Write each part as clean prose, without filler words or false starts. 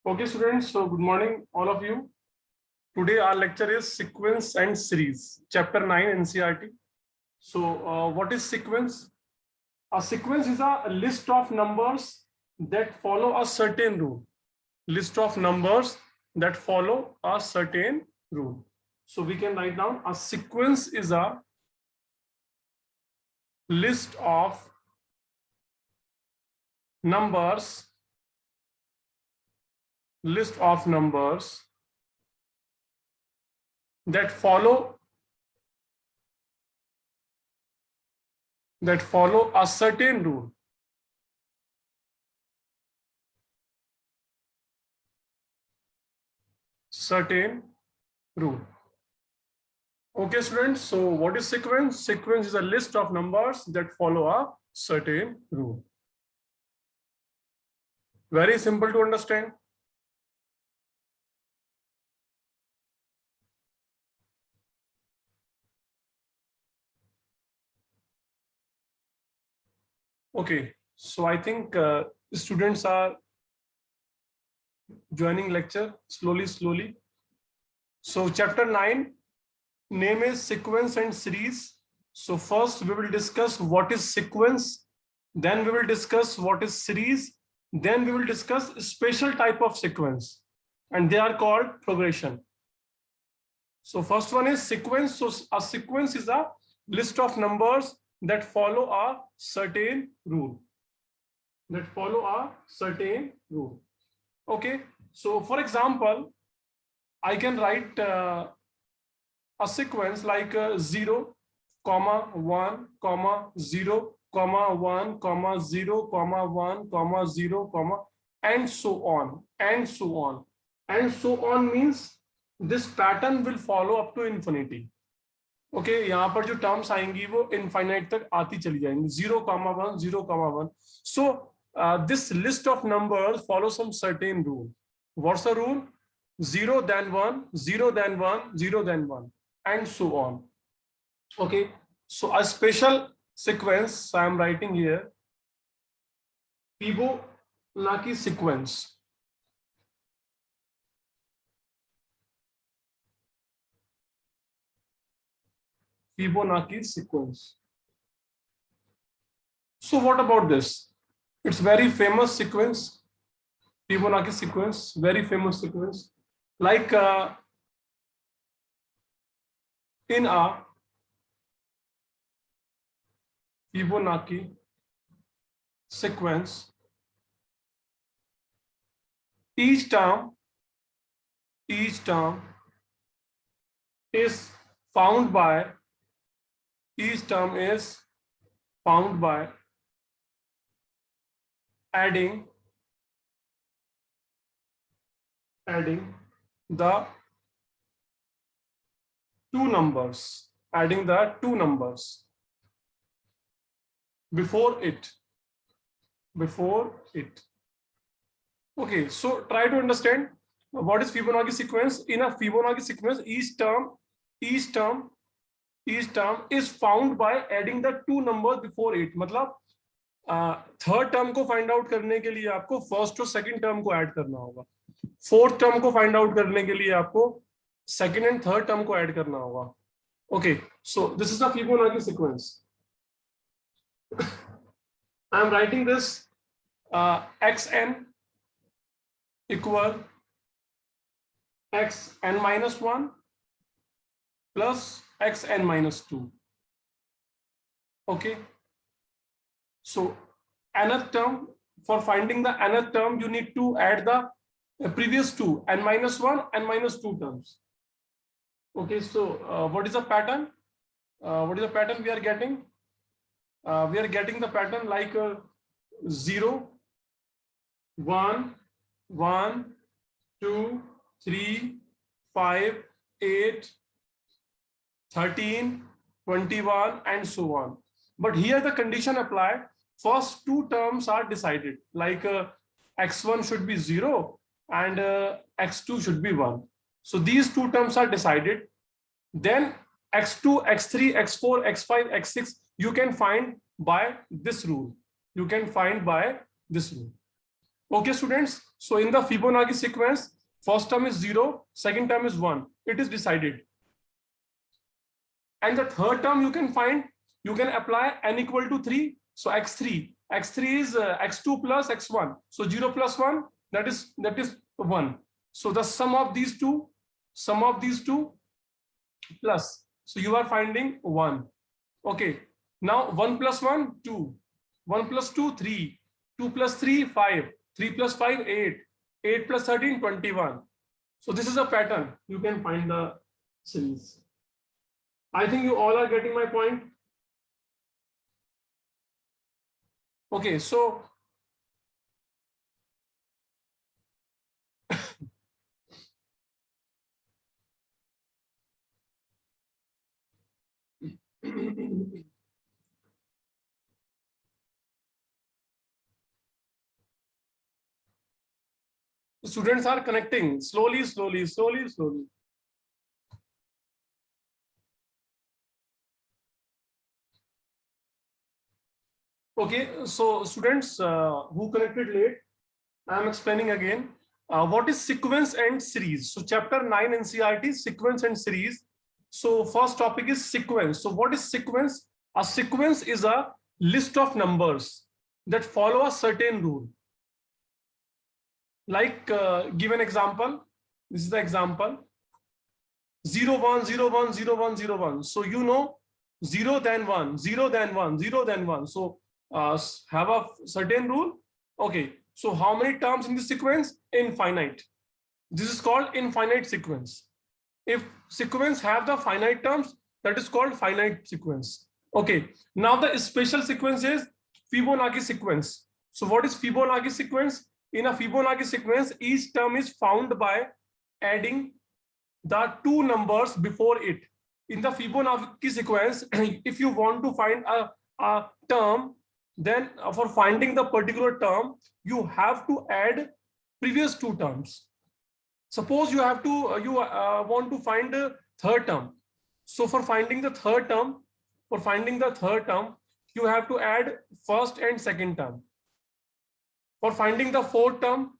Okay, students, so good morning, all of you. Today our lecture is sequence and series, chapter 9 NCERT. So what is sequence? A sequence is a list of numbers that follow a certain rule. List of numbers that follow a certain rule. So we can write down a sequence is a list of numbers that follow a certain rule. Certain rule. Okay, students. So what is sequence? Sequence is a list of numbers that follow a certain rule. Very simple to understand. Okay, so I think students are joining lecture slowly. So chapter 9, name is sequence and series. So first we will discuss what is sequence, then we will discuss what is series, then we will discuss special type of sequence, and they are called progression. So first one is sequence. So a sequence is a list of numbers that follow a certain rule. Okay. So for example, I can write a sequence like 0, 1, 0, 1, 0, 1, 0, and so on. And so on means this pattern will follow up to infinity. Okay यहाँ पर जो terms आएंगी वो infinite तक आती चली जाएंगी 0,1 0,1 so this list of numbers follow some certain rule what's the rule 0 then 1 0 then 1 0 then 1 and so on. Okay, so a special sequence I am writing here, Fibonacci sequence. Fibonacci sequence. So what about this? It's very famous sequence. Fibonacci sequence, very famous sequence. Like in a Fibonacci sequence, each term is found by adding the two numbers before it. Okay, so try to understand what is Fibonacci sequence. In a Fibonacci sequence, each term is found by adding the two numbers before it. मतलब third term को find out करने के लिए आपको first और second term को add करना होगा, फोर्थ टर्म को फाइंड आउट करने के लिए आपको सेकंड एंड थर्ड टर्म को ऐड करना होगा. Okay, so this is the Fibonacci sequence. I am writing this xn equal xn minus 1 plus xn minus 2. Okay, so nth term, for finding the nth term you need to add the previous two, n minus 1 and minus 2 terms. Okay, so what is the pattern? We are getting? We are getting the pattern like 0, 1, 1, 2, 3, 5, 8, 13, 21 and so on. But here the condition applied. First two terms are decided, like x1 should be 0 and x2 should be 1. So these two terms are decided. Then x2, x3, x4, x5, x6 you can find by this rule. Okay, students. So in the Fibonacci sequence, first term is 0, second term is 1. It is decided. And the third term you can find, you can apply n equal to 3. So x3 is x2 plus x1. So 0 plus 1, that is 1. So the sum of these two plus. So you are finding 1. Okay. Now 1 plus 1, 2. 1 plus 2, 3. 2 plus 3, 5. 3 plus 5, 8. 8 plus 13, 21. So this is a pattern. You can find the series. I think you all are getting my point. Okay, so students are connecting slowly. Okay, so students who connected late, I am explaining again. What is sequence and series? So chapter 9 NCERT, sequence and series. So first topic is sequence. So what is sequence? A sequence is a list of numbers that follow a certain rule. Like give an example. This is the example. 0 1 0 1 0 1 0 1. So you know 0 then 1 0 then 1 0 then 1. So have a certain rule. Okay. So how many terms in the sequence? Infinite. This is called infinite sequence. If sequence have the finite terms, that is called finite sequence. Okay. Now the special sequence is Fibonacci sequence. So what is Fibonacci sequence? In a Fibonacci sequence, each term is found by adding the two numbers before it. In the Fibonacci sequence, if you want to find a term, then for finding the particular term, you have to add previous two terms. Suppose you have to want to find the third term. So for finding the third term, you have to add first and second term. For finding the fourth term,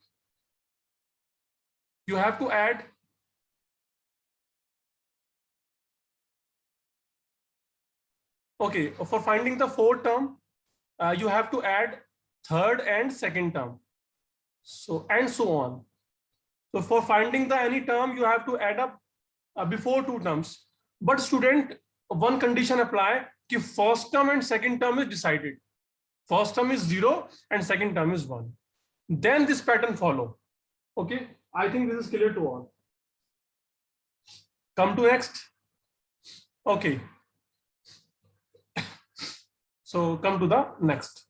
you have to add for finding the fourth term, you have to add third and second term. So and so on. So for finding the any term, you have to add up before two terms. But student, one condition apply: कि first term and second term is decided. First term is 0 and second term is 1. Then this pattern follow. Okay, I think this is clear to all. Come to next. Okay. So come to the next.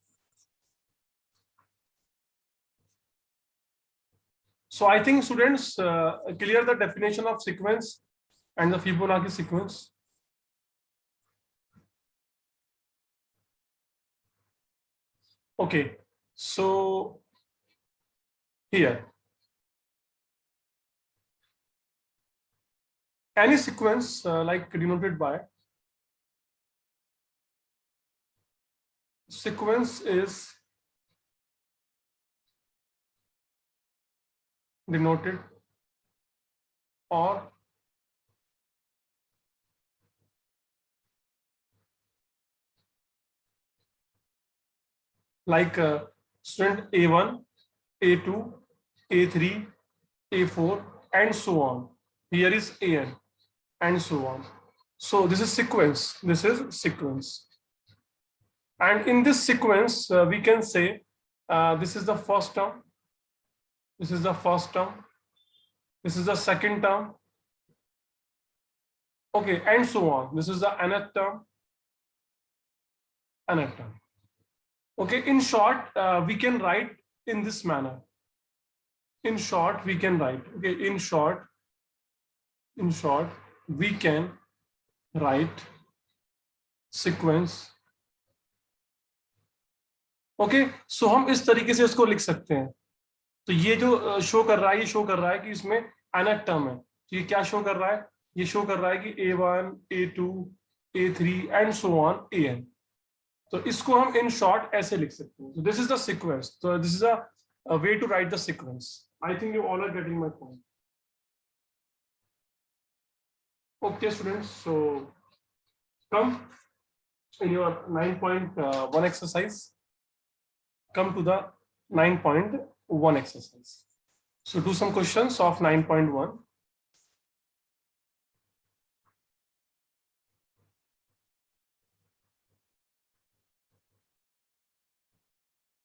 So I think students clear the definition of sequence and the Fibonacci sequence. Okay, so here any sequence like denoted by sequence is denoted or like student A1, A2, A3, A4 and so on. Here is AN and so on. So this is sequence. And in this sequence, we can say this is the first term, this is the first term, this is the second term, okay, and so on. This is the nth term, Okay, in short, we can write in this manner. In short, we can write. Okay, in short, we can write sequence. Okay so हम इस तरीके से इसको लिख सकते हैं. तो ये जो शो कर रहा है कि इसमें nth टर्म है. तो ये क्या शो कर रहा है? ये शो कर रहा है कि A1, A2, A3 and so on AN. तो इसको हम इन शॉर्ट ऐसे लिख सकते हैं. This is the sequence. तो this is a way to write the sequence. I think you all are getting my point. Okay, students. So come in your 9.1 exercise. Come to the 9.1 exercise. So do some questions of 9.1.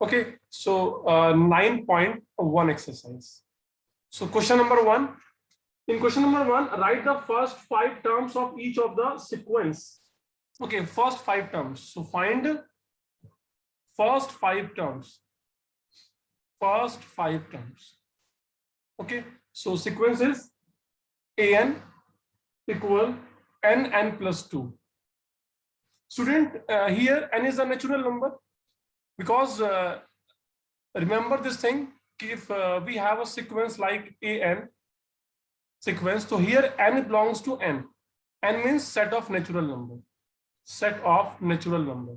Okay, so 9.1 exercise. So question number 1. In question number 1, write the first 5 terms of each of the sequence. Okay, first 5 terms. So find first 5 terms. First 5 terms. Okay, so sequence is an equal n plus 2. Student, here n is a natural number, because remember this thing, if we have a sequence like an sequence, so here n belongs to n. N means set of natural number. Set of natural number.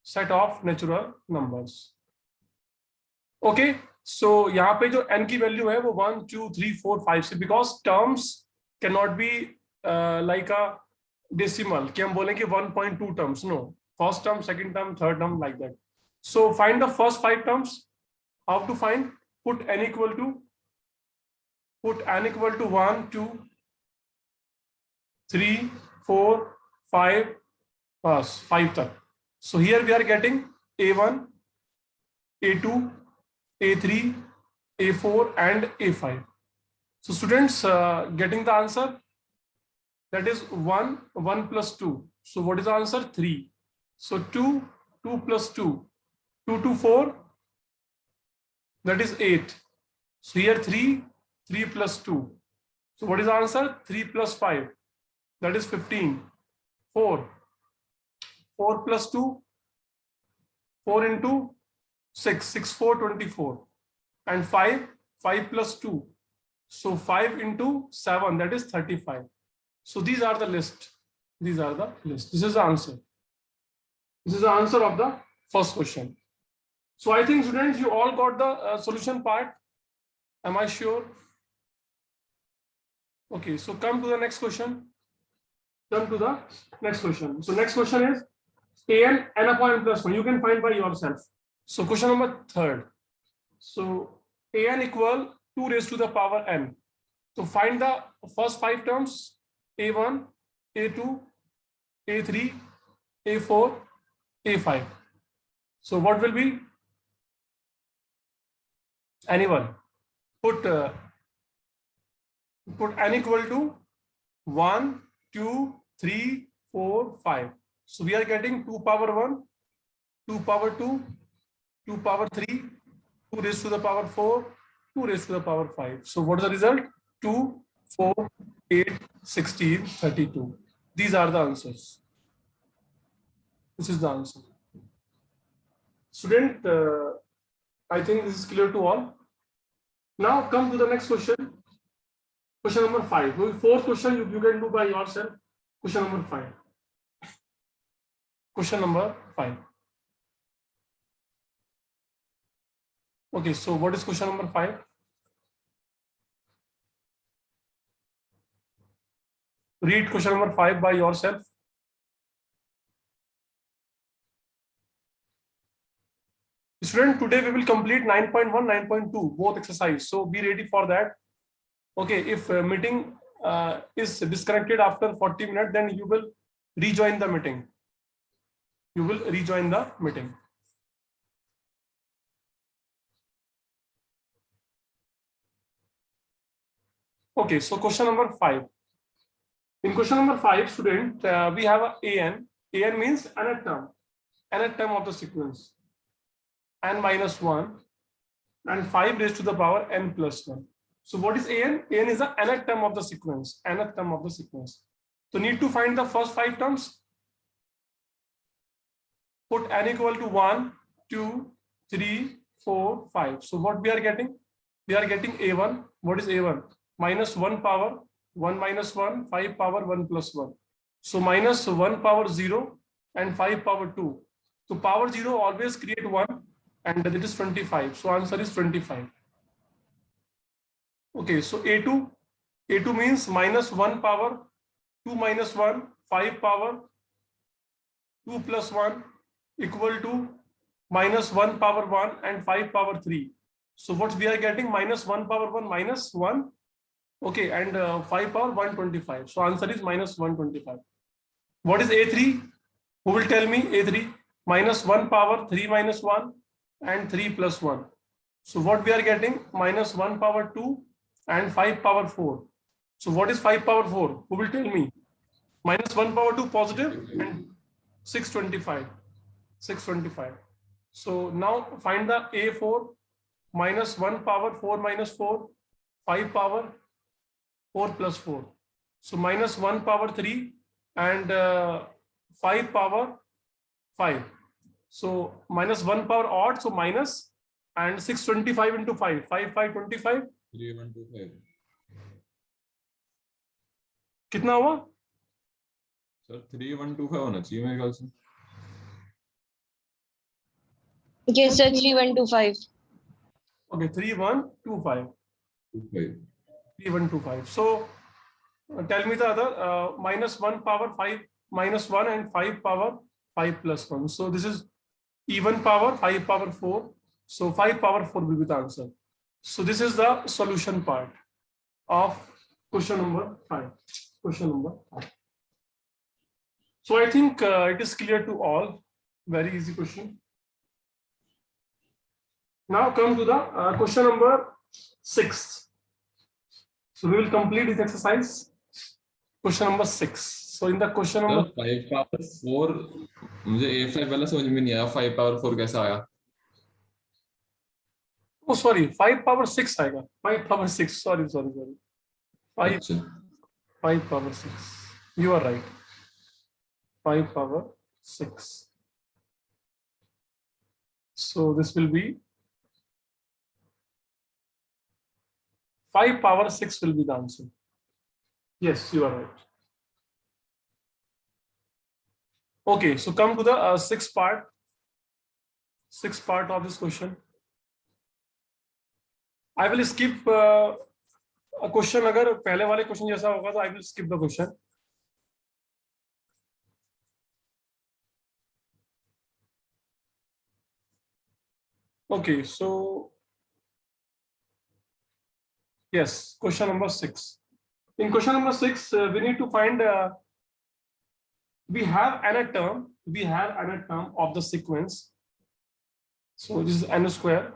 Set of natural numbers. Okay, so यहाँ पे जो n की value है वो 1, 2, 3, 4, 5 से, because terms cannot be like a decimal कि हम बोलें कि 1.2 terms. No, first term, second term, third term, like that. So find the first 5 terms. How to find? Put n equal to 1, 2, 3, 4, 5, 5 तक. So here we are getting A1, A2, A3, A4 and A5. So students, getting the answer, that is 1, 1 plus 2. So what is the answer? 3. So 2, 2 plus 2, 2 to 4, that is 8. So here 3, 3 plus 2. So what is the answer? 3 plus 5, that is 15. 4, 4 plus 2, 4 into 6, 6, 4, 24. And 5, 5 plus 2. So 5 into 7, that is 35. So these are the list. These are the list. This is the answer. This is the answer of the first question. So I think students, you all got the solution part. Am I sure? Okay, so come to the next question. Come to the next question. So next question is an n upon n plus 1. You can find by yourself. So question number 3rd. So an equal 2 raised to the power n. So find the first 5 terms: a1, a2, a3, a4, a5. So what will be? Anyone? Put n equal to 1, 2, 3, 4, 5. So we are getting 2 power 1, 2 power 2, 2 power 3, 2 raised to the power 4, 2 raised to the power 5. So what is the result? 2, 4, 8, 16, 32. These are the answers. This is the answer. Student, I think this is clear to all. Now come to the next question. Question number 5. 4th question you can do by yourself. Question number 5. Question number 5. Okay, so what is question number 5? Read question number 5 by yourself. Student, today we will complete 9.1, 9.2, both exercise. So be ready for that. Okay, if meeting is disconnected after 40 minutes, then you will rejoin the meeting. You will rejoin the meeting. Okay, so question number 5. In question number 5, student, we have a an. An means nth term. Nth term of the sequence. N minus 1 and 5 raised to the power n plus 1. So what is an? An is the nth term of the sequence. Nth term of the sequence. So need to find the first 5 terms. Put n equal to 1, 2, 3, 4, 5. So what we are getting? We are getting a1. What is a1? Minus 1 power 1 minus 1, 5 power 1 plus 1. So minus 1 power 0 and 5 power 2. So power 0 always create 1 and it is 25. So answer is 25. Okay, so A2 means minus 1 power 2 minus 1, 5 power 2 plus 1 equal to minus 1 power 1 and 5 power 3. So what we are getting, minus 1 power 1 minus 1. Okay, and 5 power 125. So answer is minus 125. What is A3? Who will tell me A3? Minus 1 power 3 minus 1 and 3 plus 1. So what we are getting, minus 1 power 2 and 5 power 4. So what is 5 power 4? Who will tell me? Minus 1 power 2 positive and 625. 625. So now find the A4. Minus 1 power 4 minus 4, 5 power 4 plus 4. So minus 1 power 3 and 5 power 5. So minus 1 power odd, so minus, and 625 into 5. 5, 5, 25. 3125. कितना हुआ? Sir 3125 होना चाहिए मेरे ख्याल से. Yes, sir, 3125. Okay, 3125. 3125. So tell me the other, minus 1 power 5 minus 1 and 5 power 5 plus 1. So this is even power 5 power 4. So 5 power 4 will be the answer. So this is the solution part of question number 5. Question number 5. So I think it is clear to all. Very easy question. Now come to the question number 6. So we will complete this exercise. Question number 6. So in the question number 5 power 4 मुझे A5 वाला समझ में नहीं आया. 5 power 4 कैसा आया? Oh sorry, 5 power 6 आएगा. 5 power 6. Sorry. 5 power 6. You are right. 5 power 6. So this will be 5 power 6 will be the answer. Yes, you are right. Okay, so come to the sixth part of this question. I will skip a question. अगर पहले वाले question जैसा होगा तो I will skip the question. Okay, so yes, question number 6. In question number 6, we need to find. We have an term of the sequence. So this is n square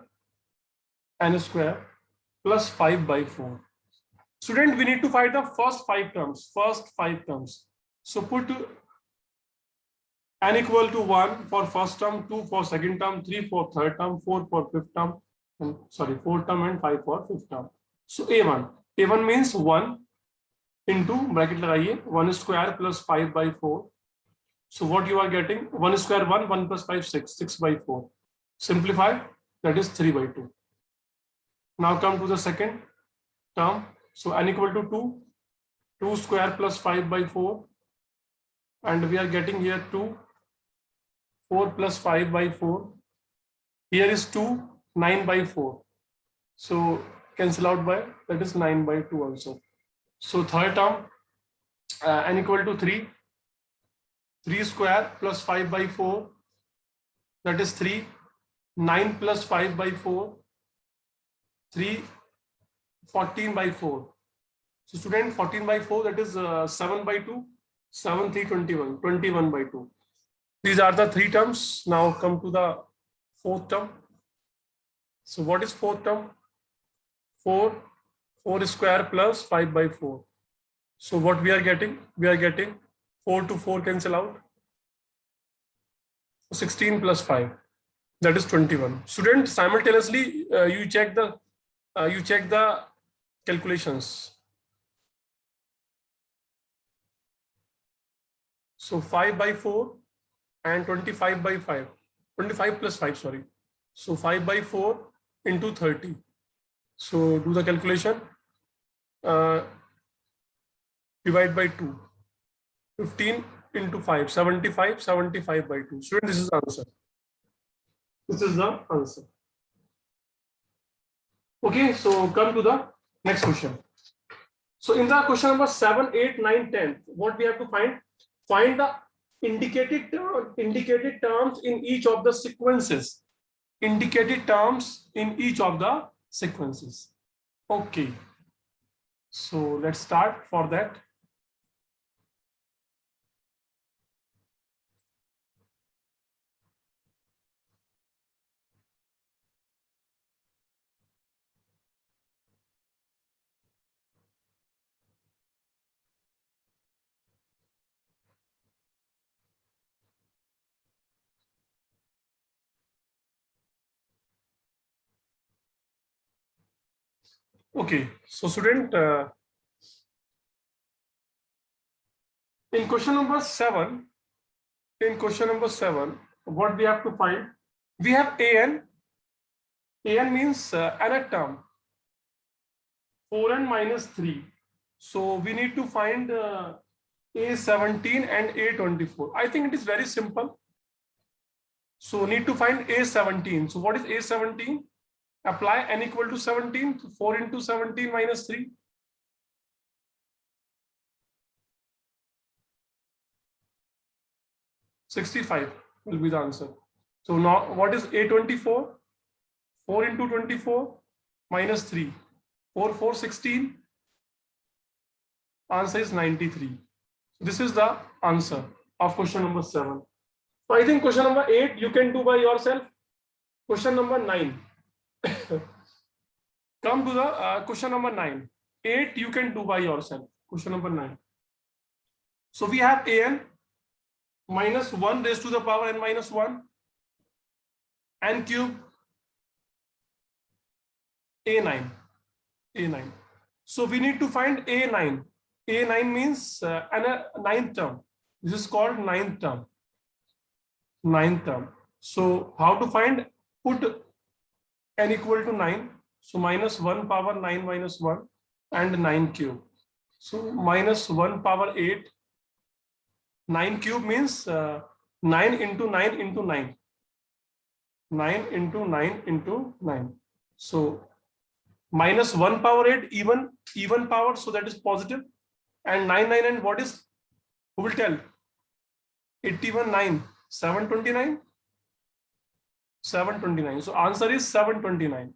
plus 5 by 4. Student, we need to find the first 5 terms. So put n equal to 1 for first term, 2 for second term, 3 for third term, 4 for fifth term, 4 term and 5 for fifth term. So A1 means 1 into bracket लगाइए 1 square plus 5 by 4. So what you are getting, 1 square 1 plus 5 6 by 4. Simplify, that is 3 by 2. Now come to the second term. So n equal to 2 square plus 5 by 4, and we are getting here 4 plus 5 by 4. Here is 2, 9 by 4. So cancel out by, that is 9 by 2 also. So third term, n equal to 3 square plus 5 by 4, that is 3. 9 plus 5 by 4, 3, 14 by 4. So student, 14 by 4, that is 7 by 2, 7, 3, 21 by 2. These are the 3 terms. Now come to the fourth term. So what is fourth term? 4 square plus 5 by 4. So what we are getting? We are getting 4 to 4 cancel out. 16 plus 5, that is 21. Student, simultaneously you check the calculations. So 5 by 4 and 25 by 5, 25 plus 5, sorry. So 5 by 4 into 30. So do the calculation. Divide by 2. 15 into 5, 75 by 2. Student, this is the answer. This is the answer. Okay, so come to the next question. So in the question number 7, 8, 9, 10, what we have to find? Find the indicated terms in each of the sequences. Indicated terms in each of the sequences. Okay. So let's start for that. Okay, so student, in question number 7, what we have to find? We have an. An means nth term, 4n minus 3. So we need to find A17 and A24. I think it is very simple. So need to find A17. So what is A17? Apply n equal to 17. 4 into 17 minus 3. $65 will be the answer. So now what is A24? 4 into 24 minus 3. 4, 4, 16. Answer is 93. This is the answer of question number 7. So I think question number 8 you can do by yourself. Question number 9. Come to the question number 9. 8 you can do by yourself. Question number 9. So we have an minus 1 raised to the power n minus 1, n cube, A9. So we need to find A9. A9 means ninth term. This is called ninth term. So how to find? Put n equal to 9. So minus 1 power 9 minus 1 and 9 cube. So minus 1 power 8. 9 cube means 9 into 9 into 9. 9 into 9 into 9. So minus 1 power 8 even power, so that is positive. And 9 and what is? Who will tell? 81 9 729. 729. So answer is 729.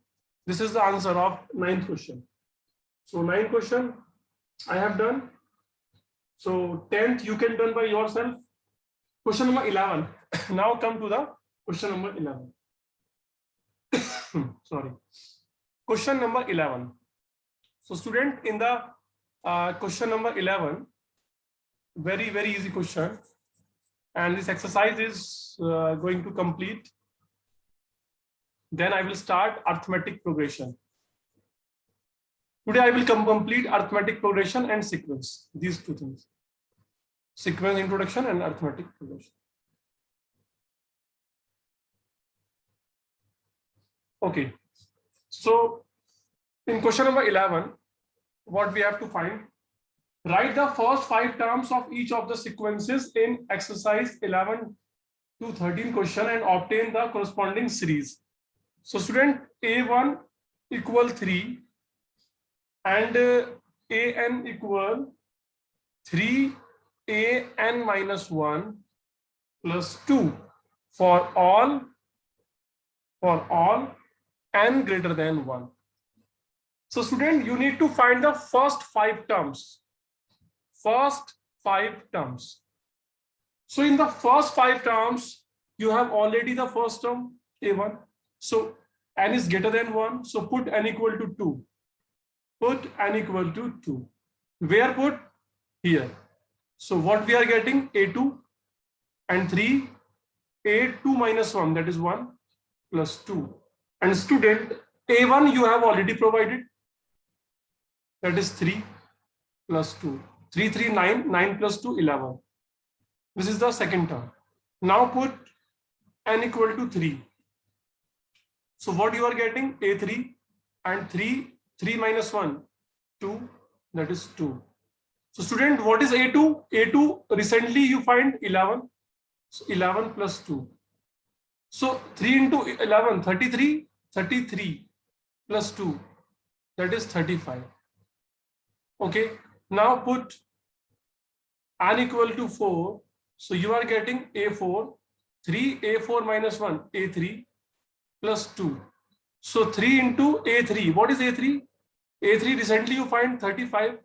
This is the answer of 9th question. So 9th question I have done. So 10th you can done by yourself. Question number 11. Now come to the question number 11. Sorry. Question number 11. So student, in the question number 11, very easy question, and this exercise is going to complete. Then I will start arithmetic progression. Today I will complete arithmetic progression and sequence, these two things. Sequence introduction and arithmetic progression. Okay. So in question number 11, what we have to find? Write the first 5 terms of each of the sequences in exercise 11 to 13 question and obtain the corresponding series. So student, A1 equal 3 and AN equal 3AN minus 1 plus 2 for all n greater than 1. So student, you need to find the first 5 terms. First 5 terms. So in the first 5 terms, you have already the first term A1. So n is greater than 1. So put n equal to 2. Put n equal to 2. Where put? Here. So what we are getting? A2 and 3. A2 minus 1, that is 1 plus 2. And student, A1 you have already provided. That is 3 plus 2. 3, 3, 9. 9 plus 2, 11. This is the second term. Now put n equal to 3. So what you are getting? A3 and 3 minus 1, 2. That is 2. So student, what is A2? A2 recently you find 11. So 11 plus 2. So 3 into 11, 33, 33 plus 2, that is 35. Okay, now put n equal to 4. So you are getting A4, 3, A4 minus 1, A3 plus 2. So 3 into A3, what is A3? A3 recently you find 35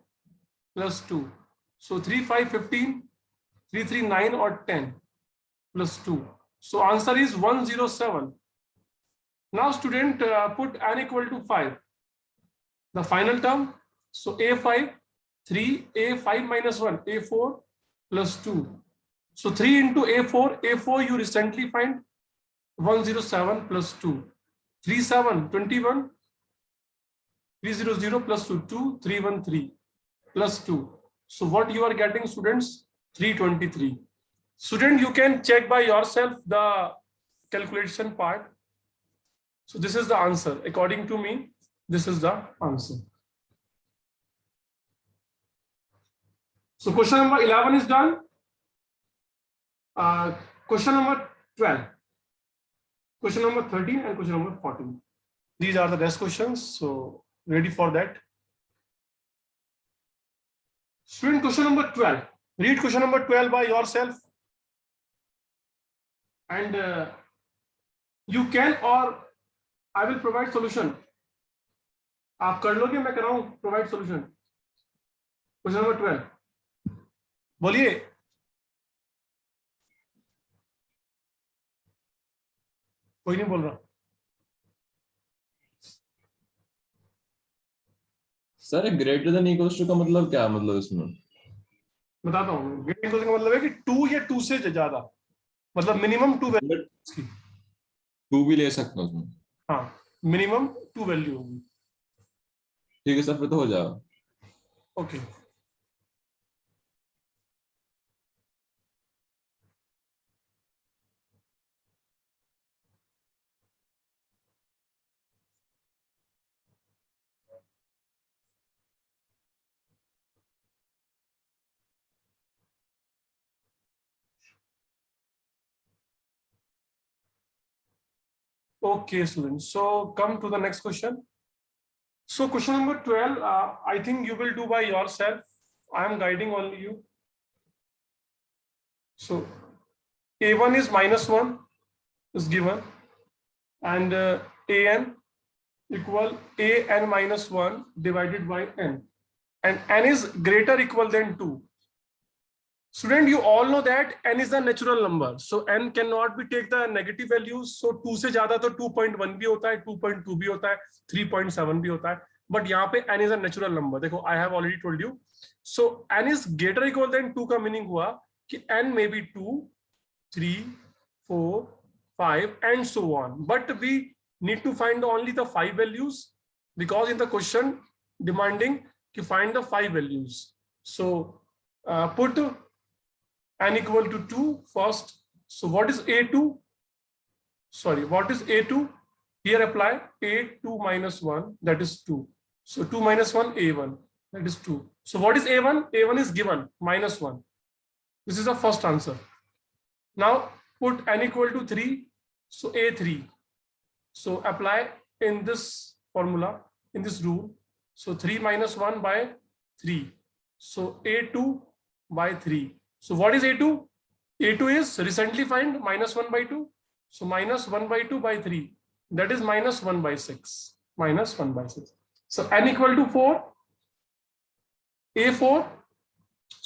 plus 2. So 3, 5, 15, 3, 3, 9 or 10 plus 2. So answer is 107. Now student put n equal to 5. The final term. So A5, 3, A5 minus 1, A4 plus 2. So 3 into A4, A4 you recently find 107 plus 2. 3, 7, 21. 300 plus 2, 2, 313 plus 2. So what you are getting, students? 323. Student, you can check by yourself the calculation part. So this is the answer. According to me, this is the answer. So question number 11 is done. Question number 12. Question number 13 and question number 14. These are the best questions. So ready for that. Student, question number 12. Read question number 12 by yourself. And you can, or I will provide solution. आप कर लोगे, मैं कराऊं provide solution. Question number 12. बोलिए. कोई नहीं बोल रहा. Sir greater than equals to का मतलब क्या मतलब इसमें? बताता हूँ. ग्रेटर इक्वल का मतलब है कि 2 या 2 से ज्यादा, मतलब मिनिमम 2 वैल्यू. 2 भी ले सकते हैं उसमें. हाँ, मिनिमम 2 वैल्यू होगी. ठीक है सर, फिर तो हो जाएगा. Okay. Okay, students. So come to the next question. So question number 12, I think you will do by yourself. I am guiding only you. So A1 is -1 is given, and AN equal AN minus 1 divided by N, and N is greater or equal than 2. Student, you all know that N is the natural number. So N cannot be take the negative values. So 2 से ज्यादा तो 2.1 भी होता है, 2.2 भी होता है, 3.7 भी होता है. But यहाँ पे N is a natural number. देखो, I have already told you. So N is greater or equal than 2 का meaning हुआ कि N may be 2, 3, 4, 5 and so on. But we need to find only the 5 values, because in the question demanding to find the 5 values. So put N equal to 2 first. So what is A2? Sorry, what is A2? Here apply A2 minus 1, that is 2. So 2 minus 1, A1, that is 2. So what is A1? A1 is given, -1. This is the first answer. Now put N equal to 3. So A3. So apply in this formula, in this rule. So 3 minus 1 by 3. So A2 by 3. So what is A2? A2 is recently find -1 by 2. So -1 by 2 by 3. That is -1 by 6. -1 by 6. So N equal to 4. A4.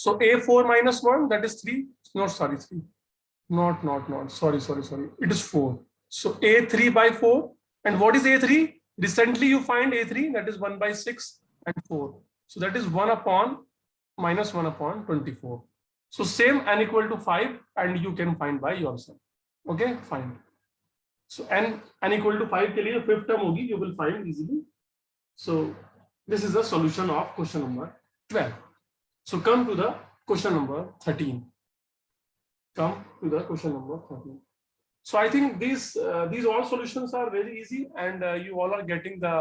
So A4 minus 1, that is 3. No, sorry, 3. Not. Sorry. It is 4. So A3 by 4. And what is A3? Recently you find A3, that is 1 by 6 and 4. So that is 1 upon -1 upon 24. So same N equal to 5, and you can find by yourself. Okay, fine. So N equal to 5 के लिए fifth term होगी, you will find easily. So this is the solution of question number 12. So come to the question number 13. Come to the question number 13. So I think these all solutions are very easy, and you all are getting the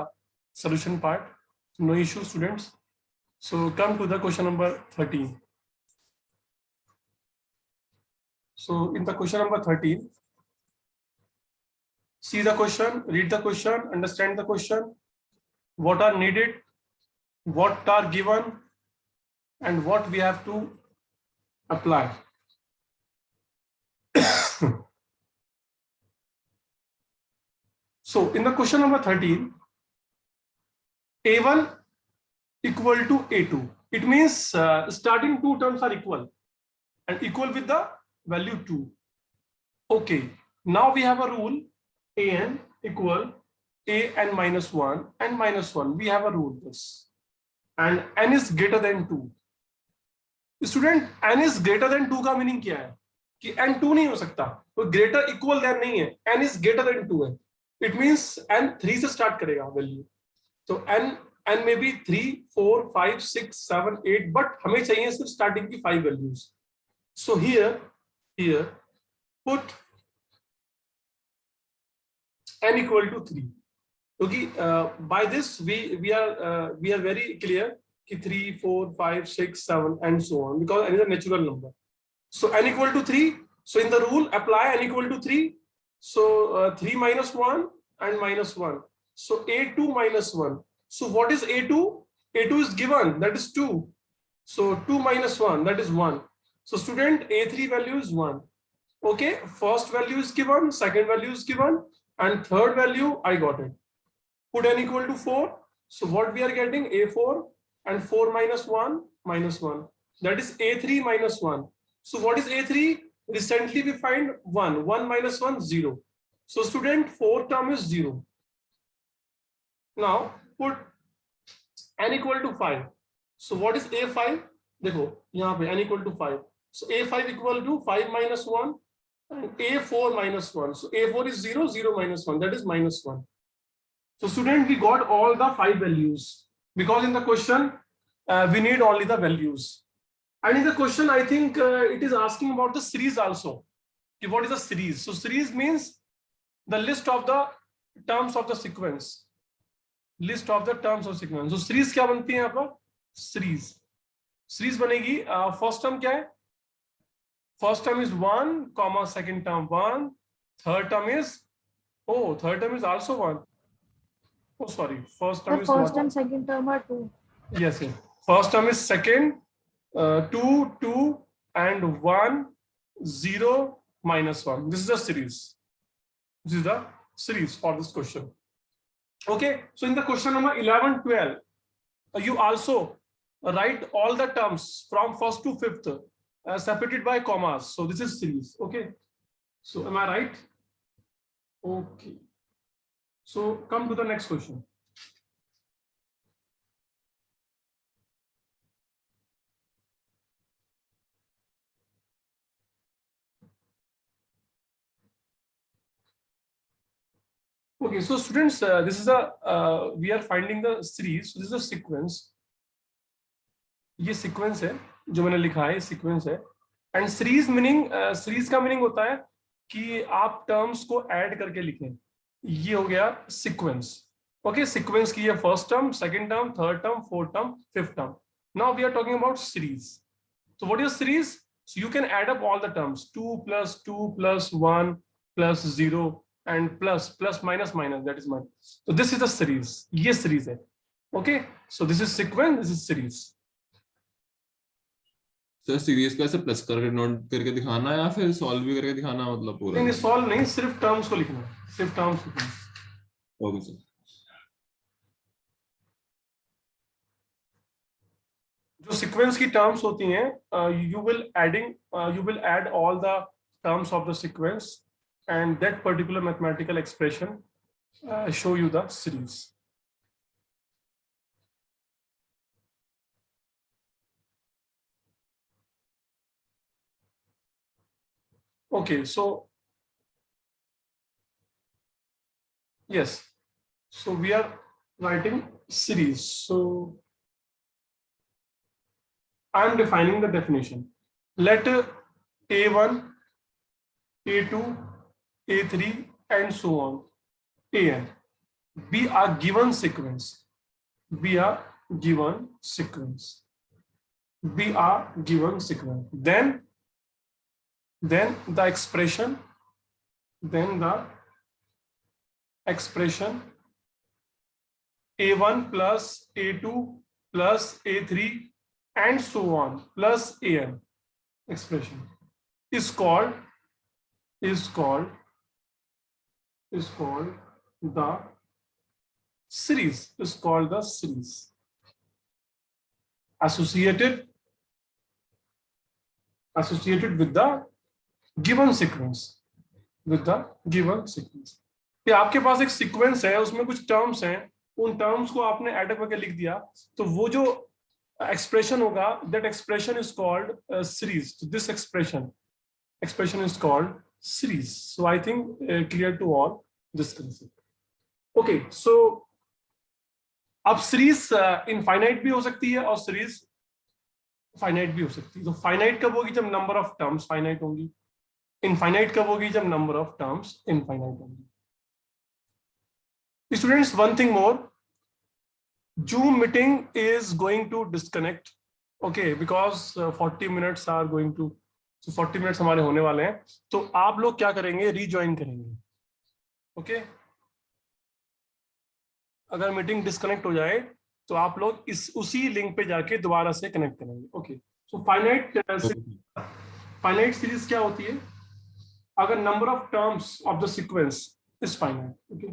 solution part. No issue, students. So come to the question number 13. So in the question number 13, see the question, read the question, understand the question, what are needed, what are given, and what we have to apply. So in the question number 13, A1 equal to A2. It means starting two terms are equal and equal with the value 2. Okay, now we have a rule an equal an minus 1 and minus 1. We have a rule this, and n is greater than 2. Student, n is greater than 2 का meaning क्या है कि n 2 नहीं हो सकता, तो greater equal then नहीं है, n is greater than 2 है. It means n 3 से स्टार्ट करेगा वैल्यू. तो n में भी 3, 4, 5, 6, 7, 8, बट हमें चाहिए सिर्फ स्टार्टिंग की 5 values. So here put n equal to 3, क्योंकि by this we are very clear कि 3, 4, 5, 6, 7 and so on, because n is a natural number. So n equal to 3. So in the rule apply n equal to 3. So 3 minus 1 and minus 1. So a2 minus 1. So what is a2? A2 is given, that is 2. So 2 minus 1, that is 1. So student, a3 value is 1. Okay, first value is given, second value is given, and third value I got it. Put n equal to 4. So what we are getting? A4 and 4 minus 1 minus 1. That is a3 minus 1. So what is a3? Recently we find 1. 1 minus 1, 0. So student, 4 term is 0. Now put n equal to 5. So what is a5? देखो यहाँ पे n equal to 5. So a5 equal to 5 minus 1 and a4 minus 1. So a4 is 0, 0 minus 1. That is minus 1. So student, we got all the 5 values, because in the question we need only the values. And in the question, I think it is asking about the series also. What is a series? So series means the list of the terms of the sequence. List of the terms of sequence. So series क्या बनती है यहाँ पर? Series. Series बनेगी. First term क्या है? First term is 1, comma second term 1. Third term is also 1. Oh, sorry. First term is first and second term are 2. Yes, yes. First term is second, 2, 2, and 1, 0, minus 1. This is the series. This is the series for this question. Okay. So in the question number 11, 12, you also write all the terms from first to fifth separated by commas. So this is series. Okay. So am I right? Okay. So come to the next question. Okay, so students, this is we are finding the series. So this is a sequence. ये sequence है जो मैंने लिखा है, sequence है. And series meaning, series का meaning होता है कि आप terms को add करके लिखें. ये हो गया sequence. Okay, sequence की ये first term, second term, third term, fourth term, fifth term. Now we are talking about series. So what is series? So you can add up all the terms. 2 plus 2 plus 1 plus 0. And plus minus, that is minus. So this is the series. Yes, series है. Okay. So this is sequence. This is series. Sir series को ऐसे plus करके note करके दिखाना है या फिर solve भी करके दिखाना, मतलब पूरा? नहीं, सॉल्व नहीं, सिर्फ टर्म्स को लिखना, सिर्फ टर्म्स लिखना. Okay sir. जो सीक्वेंस की टर्म्स होती हैं, you will add all the terms of the sequence, and that particular mathematical expression show you the series. Okay, so yes, so we are writing series. So I am defining the definition. Let A1, A2, A3 and so on, AN be a given sequence. Be a given sequence. Be a given sequence. Then the expression, then the expression a1 plus a2 plus a3 and so on plus an expression is called the series, is called the series associated with the given sequence, कि आपके पास एक sequence है, उसमें कुछ terms हैं, उन terms को आपने ऐड करके लिख दिया, तो वो जो एक्सप्रेशन होगा, that expression is called series. This expression is called series. So I think clear to all this concept. Okay, so अब सीरीज इनफाइनाइट भी हो सकती है और सीरीज फाइनाइट भी हो सकती है. तो फाइनाइट कब होगी? जब नंबर ऑफ टर्म्स फाइनाइट होंगी. इनफाइनाइट कब होगी? जब नंबर ऑफ टर्म्स इनफाइनाइट होंगी. Students, one thing more. Zoom meeting is going to disconnect. Okay, because 40 minutes are going to. So 40 minutes हमारे होने वाले हैं. तो आप लोग क्या करेंगे? रीज्वाइन करेंगे. ओके, अगर मीटिंग डिस्कनेक्ट हो जाए तो आप लोग उसी लिंक पे जाके दोबारा से कनेक्ट करेंगे. ओके, सो फाइनाइट सीरीज क्या होती है? अगर number of terms of the sequence is finite. Okay,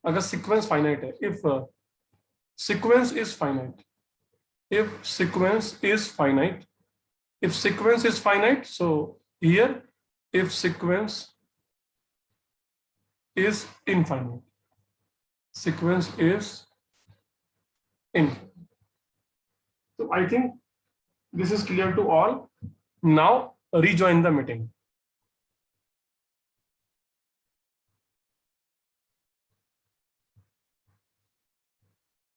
अगर सीक्वेंस फाइनाइट है, if sequence is finite, if sequence is finite, so here if sequence is infinite, so I think this is clear to all. Now rejoin the meeting.